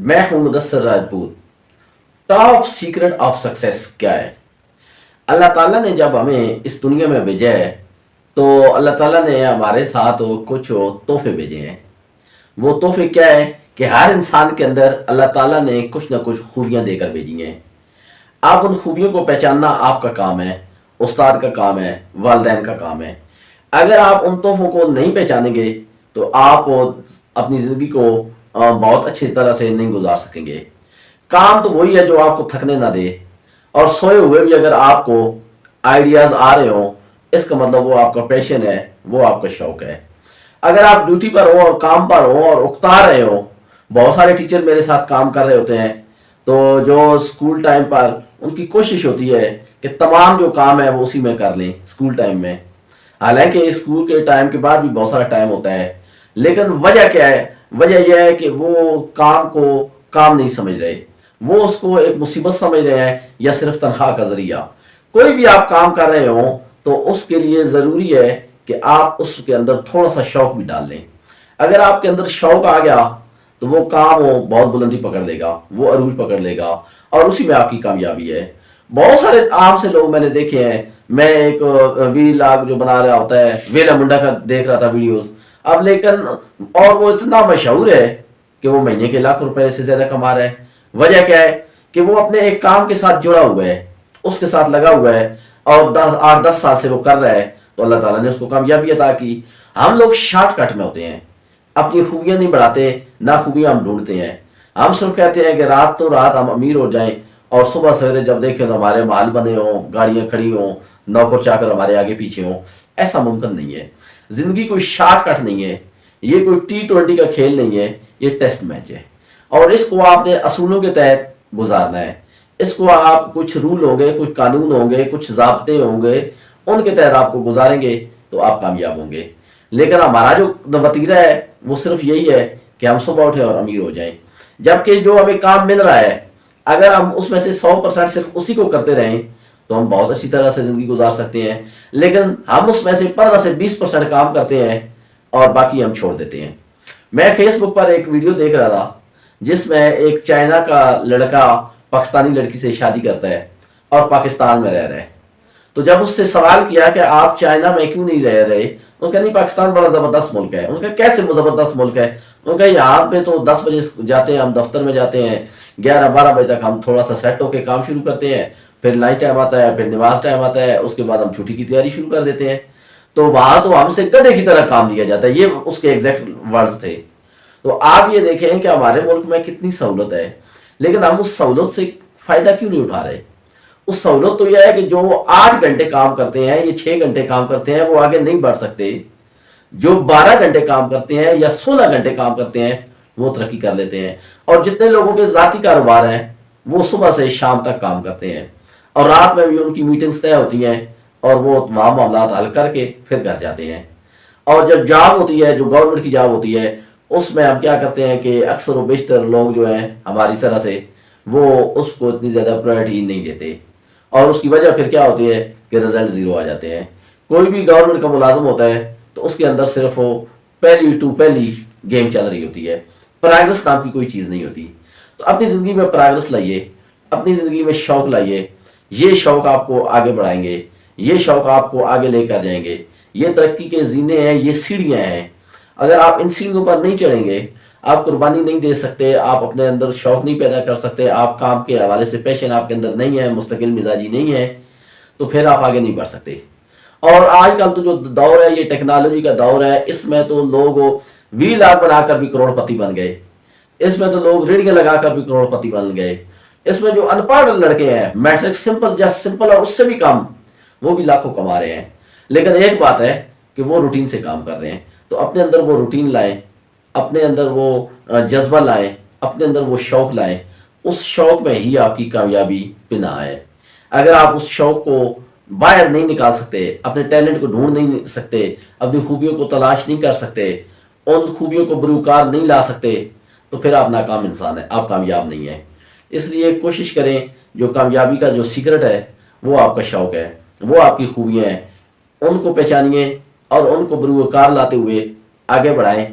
میں ہوں Mudassar Rajput. Top secret of success کیا ہے؟ اللہ تعالیٰ نے جب ہمیں اس دنیا میں بھیجا ہے تو اللہ تعالیٰ نے ہمارے ساتھ کچھ تحفے بھیجے ہیں۔ وہ تحفے کیا ہے کہ ہر انسان کے اندر اللہ تعالیٰ نے کچھ نہ کچھ خوبیاں دے کر بھیجی ہیں۔ آپ ان خوبیوں کو پہچاننا آپ کا کام ہے، استاد کا کام ہے، والدین کا کام ہے۔ اگر آپ ان تحفوں کو نہیں پہچانیں گے تو آپ اپنی زندگی کو بہت اچھی طرح سے نہیں گزار سکیں گے۔ کام تو وہی ہے جو آپ کو تھکنے نہ دے، اور سوئے ہوئے بھی اگر آپ کو آئیڈیاز آ رہے ہوں، اس کا مطلب وہ آپ کا پیشن ہے، وہ آپ کا شوق ہے۔ اگر آپ ڈیوٹی پر ہو اور کام پر ہو اور اکتا رہے ہو، بہت سارے ٹیچر میرے ساتھ کام کر رہے ہوتے ہیں تو جو اسکول ٹائم پر ان کی کوشش ہوتی ہے کہ تمام جو کام ہے وہ اسی میں کر لیں اسکول ٹائم میں، حالانکہ اسکول کے ٹائم کے بعد بھی بہت سارا ٹائم ہوتا ہے، لیکن وجہ کیا ہے؟ وجہ یہ ہے کہ وہ کام کو کام نہیں سمجھ رہے، وہ اس کو ایک مصیبت سمجھ رہے ہیں یا صرف تنخواہ کا ذریعہ۔ کوئی بھی آپ کام کر رہے ہوں تو اس کے لیے ضروری ہے کہ آپ اس کے اندر تھوڑا سا شوق بھی ڈال لیں۔ اگر آپ کے اندر شوق آ گیا تو وہ کام بہت بلندی پکڑ لے گا، وہ عروج پکڑ لے گا، اور اسی میں آپ کی کامیابی ہے۔ بہت سارے عام سے لوگ میں نے دیکھے ہیں، میں ایک وی لاگ جو بنا رہا ہوتا ہے، ویلا منڈا کا دیکھ رہا تھا ویڈیوز اب، لیکن اور وہ اتنا مشہور ہے کہ وہ مہینے کے لاکھ روپے سے زیادہ کما رہا ہے۔ وجہ کیا ہے کہ وہ اپنے ایک کام کے ساتھ جڑا ہوا ہے، اس کے ساتھ لگا ہوا ہے، اور 8-10 سال سے وہ کر رہا ہے، تو اللہ تعالیٰ نے اس کو کامیابی عطا کی۔ ہم لوگ شارٹ کٹ میں ہوتے ہیں، اپنی خوبیاں نہیں بڑھاتے، نہ خوبیاں ہم ڈھونڈتے ہیں۔ ہم صرف کہتے ہیں کہ رات تو رات ہم امیر ہو جائیں، اور صبح سویرے جب دیکھیں تو ہمارے محل بنے ہوں، گاڑیاں کھڑی ہوں، نوکر چاکر ہمارے آگے پیچھے ہوں۔ ایسا ممکن نہیں ہے۔ زندگی کوئی شارٹ کٹ نہیں ہے، یہ کوئی T20 کا کھیل نہیں ہے، یہ ٹیسٹ میچ ہے، اور اس کو آپ نے اصولوں کے تحت گزارنا ہے۔ اس کو آپ کچھ رول ہوں گے، کچھ قانون ہوں گے، کچھ ضابطے ہوں گے، ان کے تحت آپ کو گزاریں گے تو آپ کامیاب ہوں گے۔ لیکن ہمارا جو وتیرہ ہے وہ صرف یہی ہے کہ ہم صبح اٹھیں اور امیر ہو جائیں، جبکہ جو ہمیں کام مل رہا ہے اگر ہم اس میں سے 100% صرف اسی کو کرتے رہیں تو ہم بہت اچھی طرح سے زندگی گزار سکتے ہیں، لیکن ہم اس میں سے 15 سے 20% کام کرتے ہیں اور باقی ہم چھوڑ دیتے ہیں۔ میں فیس بک پر ایک ویڈیو دیکھ رہا تھا جس میں ایک چائنا کا لڑکا پاکستانی لڑکی سے شادی کرتا ہے اور پاکستان میں رہ رہا ہے، تو جب اس سے سوال کیا کہ آپ چائنا میں کیوں نہیں رہ رہے، ان کا نہیں پاکستان بڑا زبردست ملک ہے۔ ان کا کیسے زبردست ملک ہے؟ ان کا یہاں پہ تو 10 بجے جاتے ہیں، ہم دفتر میں جاتے ہیں، 11-12 بجے تک ہم تھوڑا سا سیٹ ہو کے کام شروع کرتے ہیں، پھر لنچ ٹائم آتا ہے، پھر نماز ٹائم آتا ہے، اس کے بعد ہم چھٹی کی تیاری شروع کر دیتے ہیں۔ تو وہاں تو ہم سے گدھے کی طرح کام دیا جاتا ہے، یہ اس کے ایگزیکٹ ورڈز تھے۔ تو آپ یہ دیکھیں کہ ہمارے ملک میں کتنی سہولت ہے، لیکن ہم اس سہولت سے فائدہ کیوں نہیں اٹھا رہے؟ اس سہولت تو یہ ہے کہ جو 8 گھنٹے کام کرتے ہیں یا 6 گھنٹے کام کرتے ہیں وہ آگے نہیں بڑھ سکتے، جو 12 گھنٹے کام کرتے ہیں یا 16 گھنٹے کام کرتے ہیں وہ ترقی کر لیتے ہیں۔ اور جتنے لوگوں کے ذاتی کاروبار ہیں وہ صبح سے شام تک کام کرتے ہیں، اور رات میں بھی ان کی میٹنگز طے ہوتی ہیں، اور وہ تمام معاملات حل کر کے پھر گھر جاتے ہیں۔ اور جب جاب ہوتی ہے، جو گورنمنٹ کی جاب ہوتی ہے، اس میں ہم کیا کرتے ہیں کہ اکثر و بیشتر لوگ جو ہیں ہماری طرح سے وہ اس کو اتنی زیادہ پرائرٹی نہیں دیتے، اور اس کی وجہ پھر کیا ہوتی ہے کہ رزلٹ 0 آ جاتے ہیں۔ کوئی بھی گورنمنٹ کا ملازم ہوتا ہے تو اس کے اندر صرف وہ پہلی گیم چل رہی ہوتی ہے، پروگرس نام کی کوئی چیز نہیں ہوتی۔ تو اپنی زندگی میں پروگرس لائیے، اپنی زندگی میں شوق لائیے، یہ شوق آپ کو آگے بڑھائیں گے، یہ شوق آپ کو آگے لے کر جائیں گے۔ یہ ترقی کے زینے ہیں، یہ سیڑھیاں ہیں۔ اگر آپ ان سیڑھیوں پر نہیں چڑھیں گے، آپ قربانی نہیں دے سکتے، آپ اپنے اندر شوق نہیں پیدا کر سکتے، آپ کام کے حوالے سے پیشن آپ کے اندر نہیں ہے، مستقل مزاجی نہیں ہے، تو پھر آپ آگے نہیں بڑھ سکتے۔ اور آج کل تو جو دور ہے یہ ٹیکنالوجی کا دور ہے، اس میں تو لوگ وی لاگ بنا کر بھی کروڑ پتی بن گئے، اس میں تو لوگ ریڑیاں لگا کر بھی کروڑ پتی بن گئے، اس میں جو ان پڑھ لڑکے ہیں میٹرک سمپل اور اس سے بھی کم، وہ بھی لاکھوں کما رہے ہیں۔ لیکن ایک بات ہے کہ وہ روٹین سے کام کر رہے ہیں، تو اپنے اندر وہ روٹین لائیں، اپنے اندر وہ جذبہ لائیں، اپنے اندر وہ شوق لائیں، اس شوق میں ہی آپ کی کامیابی پنہاں ہے۔ اگر آپ اس شوق کو باہر نہیں نکال سکتے، اپنے ٹیلنٹ کو ڈھونڈ نہیں سکتے، اپنی خوبیوں کو تلاش نہیں کر سکتے، ان خوبیوں کو بروکار نہیں لا سکتے، تو پھر آپ ناکام انسان ہیں، آپ کامیاب نہیں ہیں۔ اس لیے کوشش کریں، جو کامیابی کا جو سیکرٹ ہے وہ آپ کا شوق ہے، وہ آپ کی خوبیاں ہیں، ان کو پہچانیے اور ان کو بروکار لاتے ہوئے آگے بڑھائیں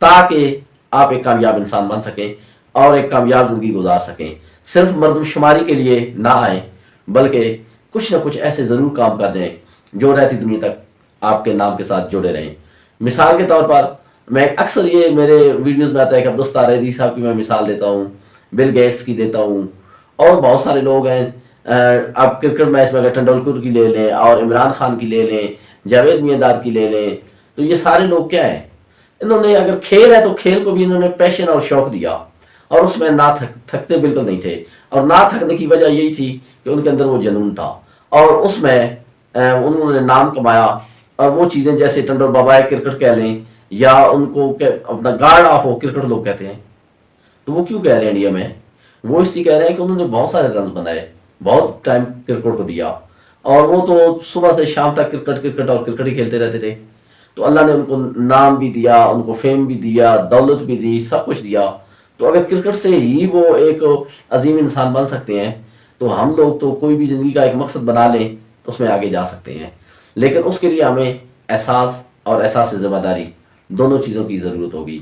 تاکہ آپ ایک کامیاب انسان بن سکیں۔ اور ایک کامیاب زندگی گزار سکیں. صرف مردم شماری کے لیے نہ آئیں بلکہ کچھ نہ کچھ ایسے ضرور کام کر دیں جو رہتی دنیا تک آپ کے نام کے ساتھ جڑے رہیں. مثال کے طور پر میں اکثر یہ میرے ویڈیوز میں آتا ہے کہ عبدالستار ریدی صاحب کی میں مثال دیتا ہوں، بل گیٹس کی دیتا ہوں، اور بہت سارے لوگ ہیں. آپ کرکٹ میچ میں اگر ٹنڈولکر کی لے لیں اور عمران خان کی لے لیں، جاوید میاں کی لے لیں، تو یہ سارے لوگ کیا ہیں؟ انہوں نے اگر کھیل ہے تو کھیل کو بھی انہوں نے پیشن اور شوق دیا، اور اس میں نہ تھکتے بالکل نہیں تھے. اور نہ تھکنے کی وجہ یہی تھی کہ ان کے اندر وہ جنون تھا، اور اس میں انہوں نے نام کمایا. اور وہ چیزیں جیسے ٹنڈول بابا کرکٹ کہہ لیں، یا ان کو اپنا گارڈ آف ہو کرکٹ لوگ کہتے ہیں، تو وہ کیوں کہہ رہے ہیں انڈیا میں؟ وہ اس لیے کہہ رہے ہیں کہ انہوں نے بہت سارے رنز بنائے، بہت ٹائم کرکٹ کو دیا، اور وہ تو صبح سے شام تک کرکٹ اور کرکٹ ہی کھیلتے رہتے تھے. تو اللہ نے ان کو نام بھی دیا، ان کو فیم بھی دیا، دولت بھی دی، سب کچھ دیا. تو اگر کرکٹ سے ہی وہ ایک عظیم انسان بن سکتے ہیں تو ہم لوگ تو کوئی بھی زندگی کا ایک مقصد بنا لیں تو اس میں آگے جا سکتے ہیں. لیکن اس کے لیے ہمیں احساس اور احساس ذمہ داری دونوں چیزوں کی ضرورت ہوگی.